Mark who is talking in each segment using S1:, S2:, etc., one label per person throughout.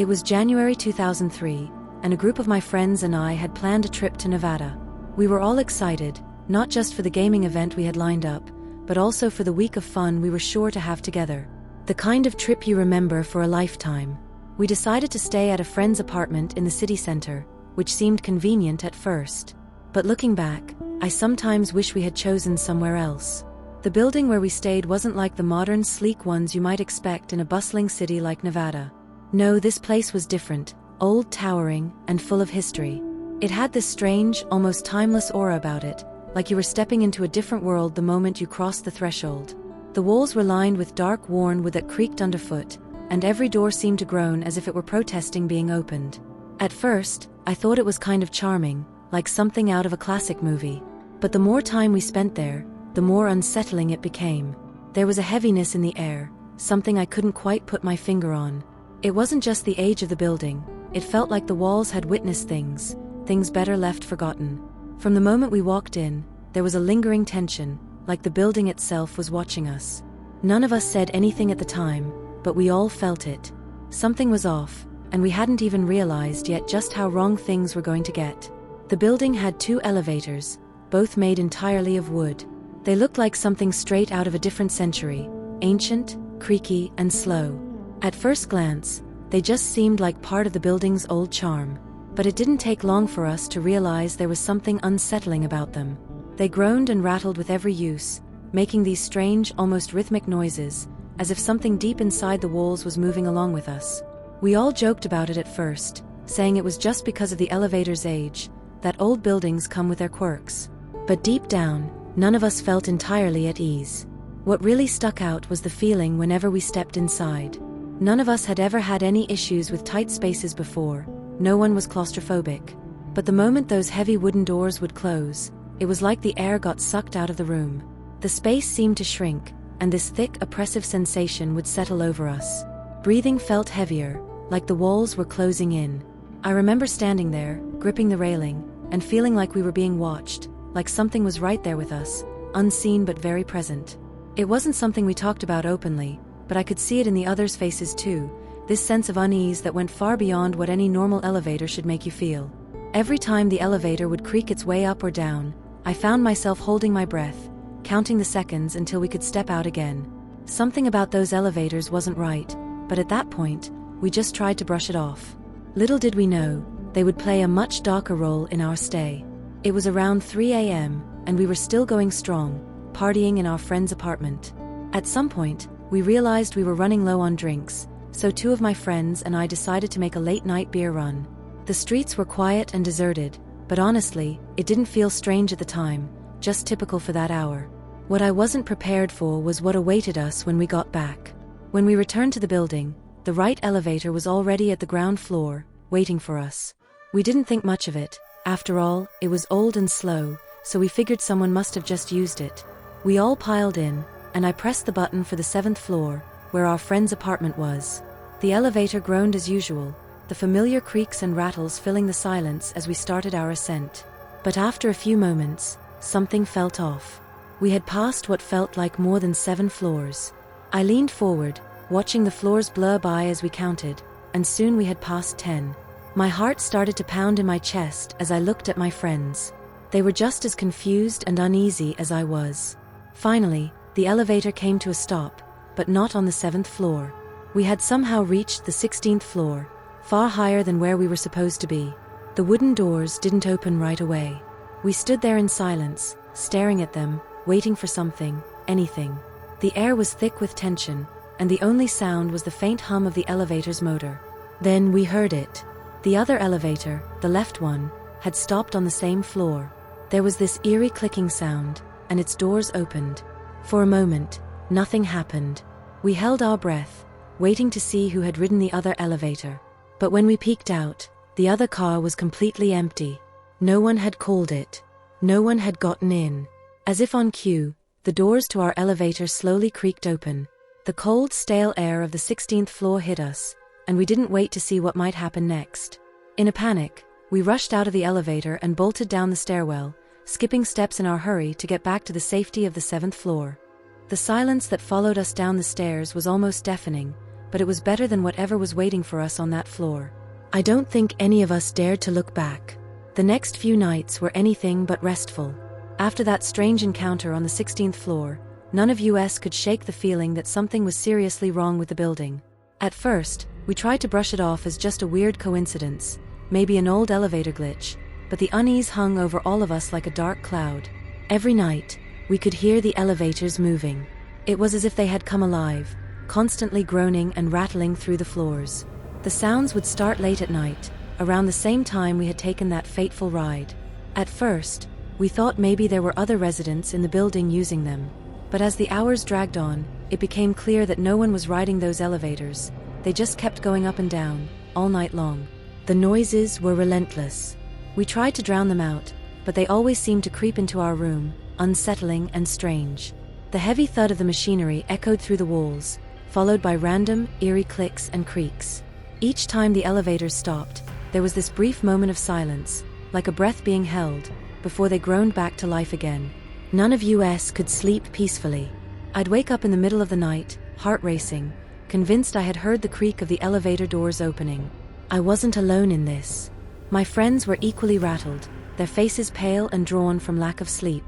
S1: It was January 2003, and a group of my friends and I had planned a trip to Nevada. We were all excited, not just for the gaming event we had lined up, but also for the week of fun we were sure to have together. The kind of trip you remember for a lifetime. We decided to stay at a friend's apartment in the city center, which seemed convenient at first. But looking back, I sometimes wish we had chosen somewhere else. The building where we stayed wasn't like the modern, sleek ones you might expect in a bustling city like Nevada. No, this place was different, old, towering, and full of history. It had this strange, almost timeless aura about it, like you were stepping into a different world the moment you crossed the threshold. The walls were lined with dark, worn wood that creaked underfoot, and every door seemed to groan as if it were protesting being opened. At first, I thought it was kind of charming, like something out of a classic movie. But the more time we spent there, the more unsettling it became. There was a heaviness in the air, something I couldn't quite put my finger on. It wasn't just the age of the building, it felt like the walls had witnessed things better left forgotten. From the moment we walked in, there was a lingering tension, like the building itself was watching us. None of us said anything at the time, but we all felt it. Something was off, and we hadn't even realized yet just how wrong things were going to get. The building had 2 elevators, both made entirely of wood. They looked like something straight out of a different century, ancient, creaky, and slow. At first glance, they just seemed like part of the building's old charm. But it didn't take long for us to realize there was something unsettling about them. They groaned and rattled with every use, making these strange, almost rhythmic noises, as if something deep inside the walls was moving along with us. We all joked about it at first, saying it was just because of the elevator's age, that old buildings come with their quirks. But deep down, none of us felt entirely at ease. What really stuck out was the feeling whenever we stepped inside. None of us had ever had any issues with tight spaces before, no one was claustrophobic. But the moment those heavy wooden doors would close, it was like the air got sucked out of the room. The space seemed to shrink, and this thick, oppressive sensation would settle over us. Breathing felt heavier, like the walls were closing in. I remember standing there, gripping the railing, and feeling like we were being watched, like something was right there with us, unseen but very present. It wasn't something we talked about openly, but I could see it in the others' faces too, this sense of unease that went far beyond what any normal elevator should make you feel. Every time the elevator would creak its way up or down, I found myself holding my breath, counting the seconds until we could step out again. Something about those elevators wasn't right, but at that point, we just tried to brush it off. Little did we know, they would play a much darker role in our stay. It was around 3 a.m., and we were still going strong, partying in our friend's apartment. At some point, we realized we were running low on drinks, so 2 of my friends and I decided to make a late-night beer run. The streets were quiet and deserted, but honestly, it didn't feel strange at the time, just typical for that hour. What I wasn't prepared for was what awaited us when we got back. When we returned to the building, the right elevator was already at the ground floor, waiting for us. We didn't think much of it. After all, it was old and slow, so we figured someone must have just used it. We all piled in, and I pressed the button for the 7th floor, where our friend's apartment was. The elevator groaned as usual, the familiar creaks and rattles filling the silence as we started our ascent. But after a few moments, something felt off. We had passed what felt like more than 7 floors. I leaned forward, watching the floors blur by as we counted, and soon we had passed 10. My heart started to pound in my chest as I looked at my friends. They were just as confused and uneasy as I was. Finally, the elevator came to a stop, but not on the 7th floor. We had somehow reached the 16th floor, far higher than where we were supposed to be. The wooden doors didn't open right away. We stood there in silence, staring at them, waiting for something, anything. The air was thick with tension, and the only sound was the faint hum of the elevator's motor. Then we heard it. The other elevator, the left one, had stopped on the same floor. There was this eerie clicking sound, and its doors opened. For a moment, nothing happened. We held our breath, waiting to see who had ridden the other elevator. But when we peeked out, the other car was completely empty. No one had called it. No one had gotten in. As if on cue, the doors to our elevator slowly creaked open. The cold, stale air of the 16th floor hit us, and we didn't wait to see what might happen next. In a panic, we rushed out of the elevator and bolted down the stairwell, skipping steps in our hurry to get back to the safety of the 7th floor. The silence that followed us down the stairs was almost deafening, but it was better than whatever was waiting for us on that floor. I don't think any of us dared to look back. The next few nights were anything but restful. After that strange encounter on the 16th floor, none of us could shake the feeling that something was seriously wrong with the building. At first, we tried to brush it off as just a weird coincidence, maybe an old elevator glitch, but the unease hung over all of us like a dark cloud. Every night, we could hear the elevators moving. It was as if they had come alive, constantly groaning and rattling through the floors. The sounds would start late at night, around the same time we had taken that fateful ride. At first, we thought maybe there were other residents in the building using them. But as the hours dragged on, it became clear that no one was riding those elevators. They just kept going up and down, all night long. The noises were relentless. We tried to drown them out, but they always seemed to creep into our room, unsettling and strange. The heavy thud of the machinery echoed through the walls, followed by random, eerie clicks and creaks. Each time the elevators stopped, there was this brief moment of silence, like a breath being held, before they groaned back to life again. None of us could sleep peacefully. I'd wake up in the middle of the night, heart racing, convinced I had heard the creak of the elevator doors opening. I wasn't alone in this. My friends were equally rattled, their faces pale and drawn from lack of sleep.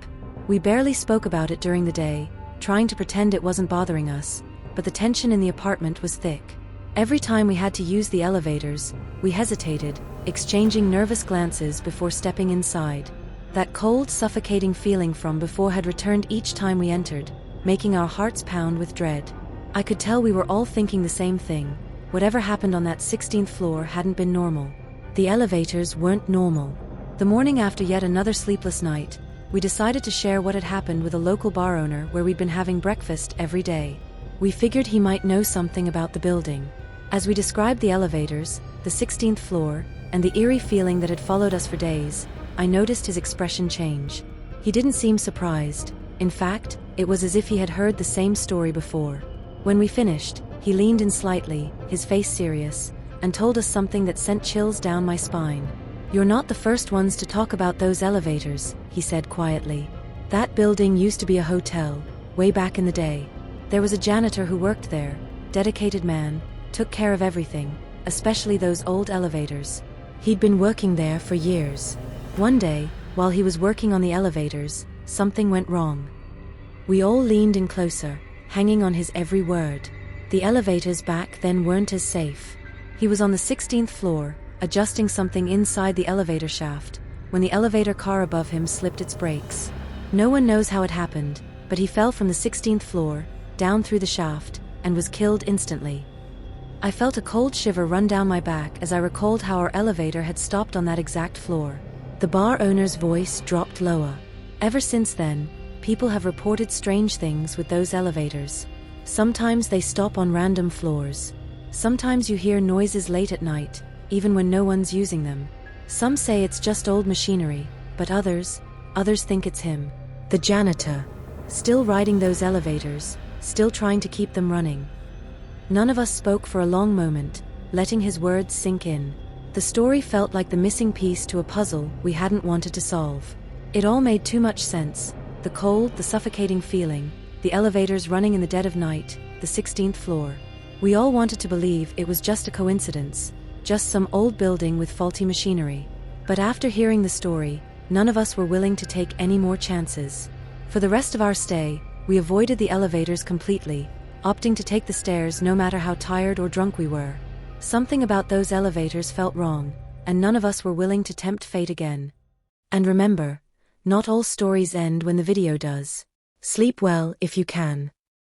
S1: We barely spoke about it during the day, trying to pretend it wasn't bothering us, but the tension in the apartment was thick. Every time we had to use the elevators, we hesitated, exchanging nervous glances before stepping inside. That cold, suffocating feeling from before had returned each time we entered, making our hearts pound with dread. I could tell we were all thinking the same thing. Whatever happened on that 16th floor hadn't been normal. The elevators weren't normal. The morning after yet another sleepless night, we decided to share what had happened with a local bar owner where we'd been having breakfast every day. We figured he might know something about the building. As we described the elevators, the 16th floor, and the eerie feeling that had followed us for days, I noticed his expression change. He didn't seem surprised. In fact, it was as if he had heard the same story before. When we finished, he leaned in slightly, his face serious, and told us something that sent chills down my spine. "You're not the first ones to talk about those elevators," he said quietly. "That building used to be a hotel, way back in the day. There was a janitor who worked there, dedicated man, took care of everything, especially those old elevators. He'd been working there for years. One day, while he was working on the elevators, something went wrong." We all leaned in closer, hanging on his every word. The elevators back then weren't as safe. He was on the 16th floor, adjusting something inside the elevator shaft, when the elevator car above him slipped its brakes. No one knows how it happened, but he fell from the 16th floor, down through the shaft, and was killed instantly. I felt a cold shiver run down my back as I recalled how our elevator had stopped on that exact floor. The bar owner's voice dropped lower. Ever since then, people have reported strange things with those elevators. Sometimes they stop on random floors. Sometimes you hear noises late at night, even when no one's using them. Some say it's just old machinery, but others think it's him, the janitor, still riding those elevators, still trying to keep them running. None of us spoke for a long moment, letting his words sink in. The story felt like the missing piece to a puzzle we hadn't wanted to solve. It all made too much sense. The cold, the suffocating feeling, the elevators running in the dead of night, the 16th floor. We all wanted to believe it was just a coincidence, just some old building with faulty machinery. But after hearing the story, none of us were willing to take any more chances. For the rest of our stay, we avoided the elevators completely, opting to take the stairs no matter how tired or drunk we were. Something about those elevators felt wrong, and none of us were willing to tempt fate again. And remember, not all stories end when the video does. Sleep well if you can.